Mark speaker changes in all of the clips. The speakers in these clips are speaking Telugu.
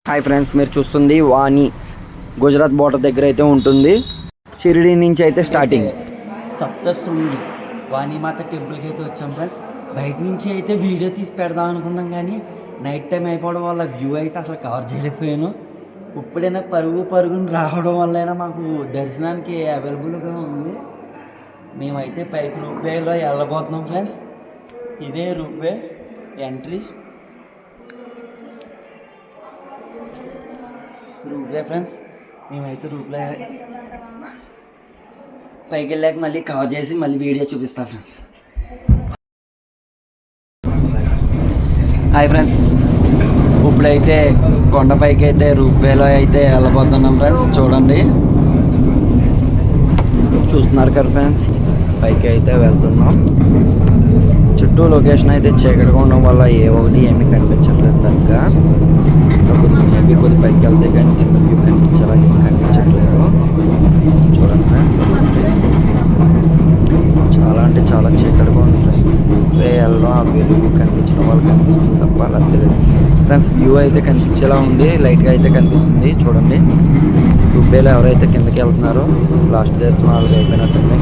Speaker 1: హాయ్ ఫ్రెండ్స్, మీరు చూస్తుంది వాణి గుజరాత్ బోర్డర్ దగ్గర అయితే ఉంటుంది. షిరిడి నుంచి అయితే స్టార్టింగ్.
Speaker 2: సప్తశృంగి వాణిమాత టెంపుల్కి అయితే వచ్చాం ఫ్రెండ్స్. బయట నుంచి అయితే వీడియో తీసి పెడదాం అనుకున్నాం, కానీ నైట్ టైం అయిపోవడం వల్ల వ్యూ అయితే అసలు కవర్ చేయలేకపోయాను. ఇప్పుడైనా పరుగుని రావడం వల్లైనా మాకు దర్శనానికి అవైలబుల్గా ఉంది. మేమైతే పైకి రూపేలో వెళ్ళబోతున్నాం ఫ్రెండ్స్. ఇదే రూపే ఎంట్రీ. రూపే ఫ్రెండ్స్, మేమైతే రూప్లో పైకి వెళ్ళాక మళ్ళీ కవర్ చేసి మళ్ళీ వీడియో చూపిస్తాం ఫ్రెండ్స్. హాయ్ ఫ్రెండ్స్, ఇప్పుడైతే కొండపైకి అయితే రూపేలో అయితే వెళ్ళబోతున్నాం ఫ్రెండ్స్. చూడండి,
Speaker 1: చూస్తున్నారు కదా ఫ్రెండ్స్, పైకి అయితే వెళ్తున్నాం. చుట్టూ లొకేషన్ అయితే చీకటిగా ఉండడం వల్ల ఏమీ కనిపించట్లేదు సరిగ్గా. మేబీ కొద్ది పైకి వెళ్తే కానీ కింద వ్యూ కనిపించేలాగా ఏం కనిపించట్లేదు. చూడండి ఫ్రెండ్స్, చాలా అంటే చాలా చీకటిగా ఉంది ఫ్రెండ్స్. వెళ్ళడం ఆ వెలుగు కనిపించడం వల్ల కనిపిస్తుంది తప్ప లేదు ఫ్రెండ్స్. వ్యూ అయితే కనిపించేలా ఉంది, లైట్గా అయితే కనిపిస్తుంది. చూడండి, రూపేలో ఎవరైతే కిందకి వెళ్తున్నారో లాస్ట్ దర్శనం వాళ్ళకి అయిపోయినట్టుంది.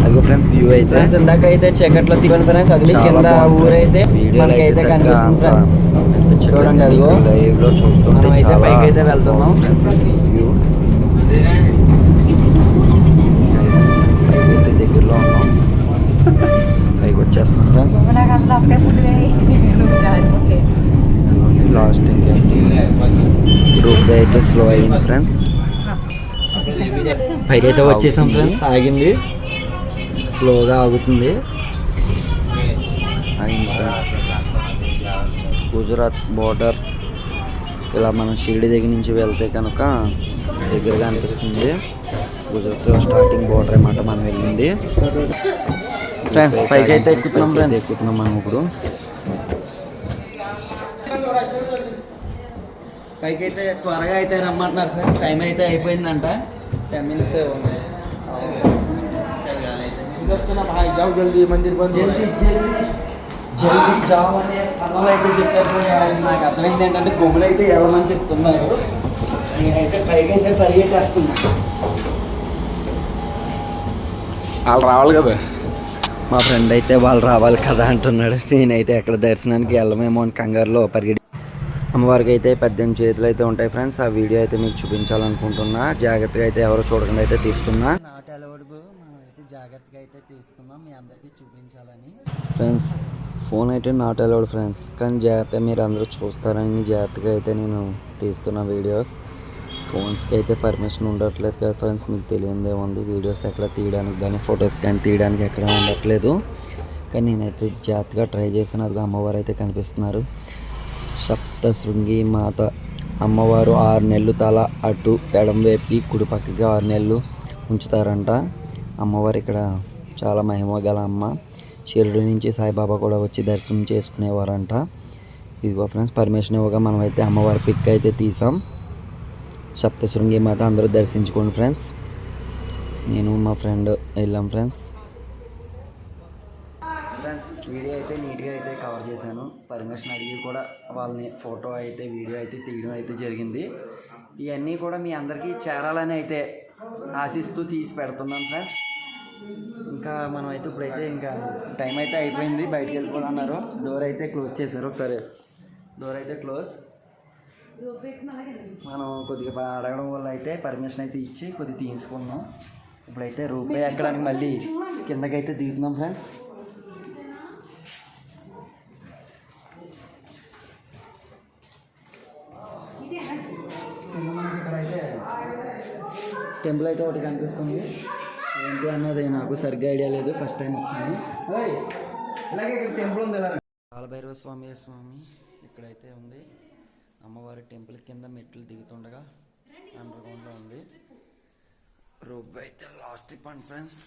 Speaker 1: అదిగో ఫ్రెండ్స్, వ్యూ అయితే
Speaker 2: ఇందాక అయితే చీకట్లో దిగని ఫ్రెండ్స్. అది కింద ఊరైతే మనకైతే కనిపిస్తుంది ఫ్రెండ్స్. చూడండి, అదిగో
Speaker 1: లైవ్ లో చూస్తుంటే చాలా
Speaker 2: పైకి అయితే వెళ్తున్నాం
Speaker 1: ఫ్రెండ్స్. వ్యూ పైకి అయితే దగ్గరలో ఉన్నాం, పైకి వచ్చేస్తున్నాం ఫ్రెండ్స్. లాస్ట్ రూప్ అయితే స్లో అయింది ఫ్రెండ్స్.
Speaker 2: పైకి అయితే వచ్చేసాం ఫ్రెండ్స్. ఆగింది, స్లోగా ఆగుతుంది.
Speaker 1: అయింది ఫ్రెండ్స్. గుజరాత్ బోర్డర్ ఇలా మనం షిరిడి దగ్గర నుంచి వెళ్తే కనుక దగ్గరగా అనిపిస్తుంది. గుజరాత్ స్టార్టింగ్ బోర్డర్ అన్నమాట మనం వెళ్ళింది
Speaker 2: ఫ్రెండ్స్. పైకి అయితే ఎక్కుతున్నాం
Speaker 1: మనం ఇప్పుడు.
Speaker 2: పైకి అయితే త్వరగా అయితే రమ్మంటున్నారు ఫ్రెండ్స్. టైం అయితే అయిపోయిందంట, 10 minutes ఉంది. జల్దీ మందిర్ బంద్, జల్దీ జావ్ అనే పనులు అయితే చెప్పారు. నాకు అర్థమైంది ఏంటంటే గొమ్ములు అయితే వెళ్ళమని చెప్తున్నారు. నేనైతే పైకి అయితే పరిగెట్టేస్తున్నా.
Speaker 1: వాళ్ళు రావాలి కదా, మా ఫ్రెండ్ అయితే వాళ్ళు రావాలి కదా అంటున్నాడు. నేనైతే ఎక్కడ దర్శనానికి వెళ్ళమేమో అని కంగారులో పరిగెడి. అమ్మవారికి అయితే 18 చేతులు అయితే ఉంటాయి ఫ్రెండ్స్. ఆ వీడియో అయితే మీకు చూపించాలనుకుంటున్నా. జాగ్రత్తగా అయితే ఎవరు చూడకుండా అయితే తీస్తున్నా.
Speaker 2: నాట్ అలౌడ్, మనం అయితే జాగ్రత్తగా అయితే తీస్తున్నాం మీ అందరికీ చూపించాలని
Speaker 1: ఫ్రెండ్స్. ఫోన్ అయితే నాట్ అలౌడ్ ఫ్రెండ్స్, కానీ జాగ్రత్త మీరు అందరూ చూస్తారని జాగ్రత్తగా అయితే నేను తీస్తున్న వీడియోస్. ఫోన్స్కి అయితే పర్మిషన్ ఉండట్లేదు కదా ఫ్రెండ్స్, మీకు తెలియదే ఉంది. వీడియోస్ ఎక్కడ తీయడానికి కానీ ఫొటోస్ కానీ తీయడానికి ఎక్కడ ఉండట్లేదు. కానీ నేనైతే జాగ్రత్తగా ట్రై చేసిన అమ్మవారు అయితే కనిపిస్తున్నారు. సప్తశృంగి మాత అమ్మవారు 6 నెలలు తల అటు ఎడం వైపు కుడి పక్కకి 6 నెలలు ఉంచుతారంట. అమ్మవారు ఇక్కడ చాలా మహిమ గల అమ్మ. షిరిడి నుంచి సాయిబాబా కూడా వచ్చి దర్శనం చేసుకునేవారంట. ఇదిగో ఫ్రెండ్స్, పర్మిషన్ ఇవ్వగా మనం అయితే అమ్మవారి పిక్ అయితే తీసాం. సప్తశృంగి మాత అందరూ దర్శించుకోండి ఫ్రెండ్స్. నేను మా ఫ్రెండ్ వెళ్ళాం ఫ్రెండ్స్.
Speaker 2: వీడియో అయితే నీట్గా అయితే కవర్ చేశాను. పర్మిషన్ అడిగి కూడా వాళ్ళని ఫోటో అయితే వీడియో అయితే తీయడం అయితే జరిగింది. ఇవన్నీ కూడా మీ అందరికీ చేరాలని అయితే ఆశిస్తూ తీసి పెడుతున్నాను ఫ్రెండ్స్. ఇంకా మనం అయితే ఇప్పుడైతే ఇంకా టైం అయితే అయిపోయింది, బయటికి వెళ్ళిపోతున్నారు. డోర్ అయితే క్లోజ్ చేశారు. ఒకసారి డోర్ అయితే క్లోజ్. మనం కొద్దిగా అడగడం వల్ల అయితే పర్మిషన్ అయితే ఇచ్చి కొద్దిగా తీసుకున్నాం. ఇప్పుడైతే రూపాయి ఎక్కడానికి మళ్ళీ కిందకైతే దిగుతున్నాం ఫ్రెండ్స్. ఇక్కడైతే టెంపుల్ అయితే ఒకటి కనిపిస్తుంది. ఏంటి అన్నది నాకు సరిగ్గా ఐడియా లేదు, ఫస్ట్ టైం వచ్చాను. ఇలాగే ఇక్కడ టెంపుల్ ఉంది. కాలభైరవ స్వామి ఇక్కడైతే ఉంది. అమ్మవారి టెంపుల్ కింద మెట్లు దిగుతుండగా అండర్గ్రౌండ్లో ఉంది. రోప్ అయితే లాస్ట్ పండ్ ఫ్రెండ్స్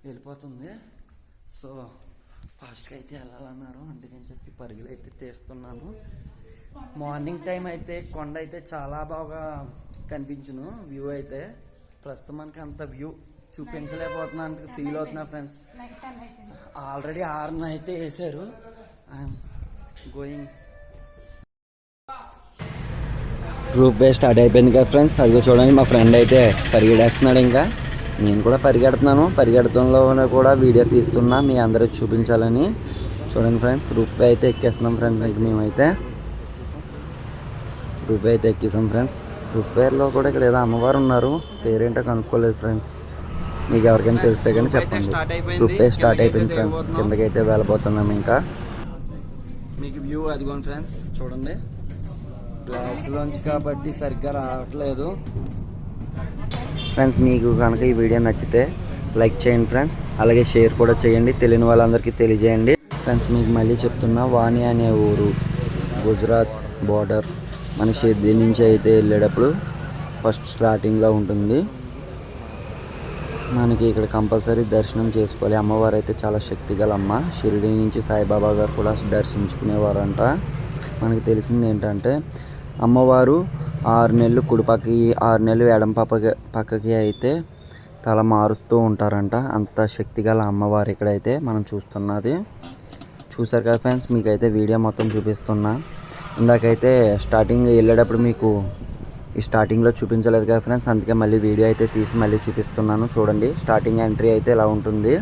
Speaker 2: వెళ్ళిపోతుంది. సో ఫాస్ట్గా అయితే వెళ్ళాలన్నారు, అందుకని చెప్పి పరుగులు అయితే తీస్తున్నాను. మార్నింగ్ టైం అయితే కొండ అయితే చాలా బాగా కనిపించును వ్యూ అయితే. ప్రస్తుతం మనకి అంత వ్యూ చూపించలేకపోతున్నాను, ఫీల్ అవుతున్నా ఫ్రెండ్స్. ఆల్రెడీ 6 అయితే వేసారు. I'm going.
Speaker 1: Group way start అయిపోయింది కదా ఫ్రెండ్స్. అదిగో చూడండి మా ఫ్రెండ్ అయితే పరిగెడేస్తున్నాడు. ఇంకా నేను కూడా పరిగెడుతున్నాను. పరిగెడతంలో కూడా వీడియో తీస్తున్నా మీ అందరికి చూపించాలని. చూడండి ఫ్రెండ్స్, గ్రూప్ వే అయితే ఎక్కేస్తున్నాం ఫ్రెండ్స్. ఇంక మేమైతే గ్రూప్ వే అయితే ఎక్కేసాం ఫ్రెండ్స్. గ్రూప్ వేలో కూడా ఇక్కడ ఏదో అమ్మవారు ఉన్నారు, పేరేంటో కనుక్కోలేదు ఫ్రెండ్స్. మీకు ఎవరికైనా తెలిస్తే కానీ చెప్పండి. గ్రూప్ వే స్టార్ట్ అయిపోయింది ఫ్రెండ్స్. కిందకైతే వెళ్ళబోతున్నాం. ఇంకా మీకు వ్యూ అదిగోండి ఫ్రెండ్స్, చూడండి. గ్లాస్లోంచి కాబట్టి సరిగ్గా రావట్లేదు ఫ్రెండ్స్. మీకు కనుక ఈ వీడియో నచ్చితే లైక్ చేయండి ఫ్రెండ్స్, అలాగే షేర్ కూడా చేయండి, తెలియని వాళ్ళందరికీ తెలియజేయండి ఫ్రెండ్స్. మీకు మళ్ళీ చెప్తున్నా, వాణి అనే ఊరు గుజరాత్ బార్డర్ మన షిర్డీ నుంచి అయితే వెళ్ళేటప్పుడు ఫస్ట్ స్టార్టింగ్లో ఉంటుంది. మనకి ఇక్కడ కంపల్సరీ దర్శనం చేసుకోవాలి. అమ్మవారు అయితే చాలా శక్తిగల అమ్మ. షిరిడి నుంచి సాయిబాబా గారు కూడా దర్శించుకునేవారంట. మనకి తెలిసింది ఏంటంటే అమ్మవారు 6 నెలలు కుడిపక్కకి 6 నెలలు ఎడం పక్కకి అయితే తల మారుస్తూ ఉంటారంట. అంత శక్తిగల అమ్మవారు ఇక్కడైతే మనం చూస్తున్నది. చూసారు కదా ఫ్రెండ్స్, మీకైతే వీడియో మొత్తం చూపిస్తున్నా. ఇందాకైతే స్టార్టింగ్ వెళ్ళేటప్పుడు మీకు ఈ స్టార్టింగ్లో చూపించలేదు కదా ఫ్రెండ్స్, అందుకే మళ్ళీ వీడియో అయితే తీసి మళ్ళీ చూపిస్తున్నాను. చూడండి, స్టార్టింగ్ ఎంట్రీ అయితే ఇలా ఉంటుంది.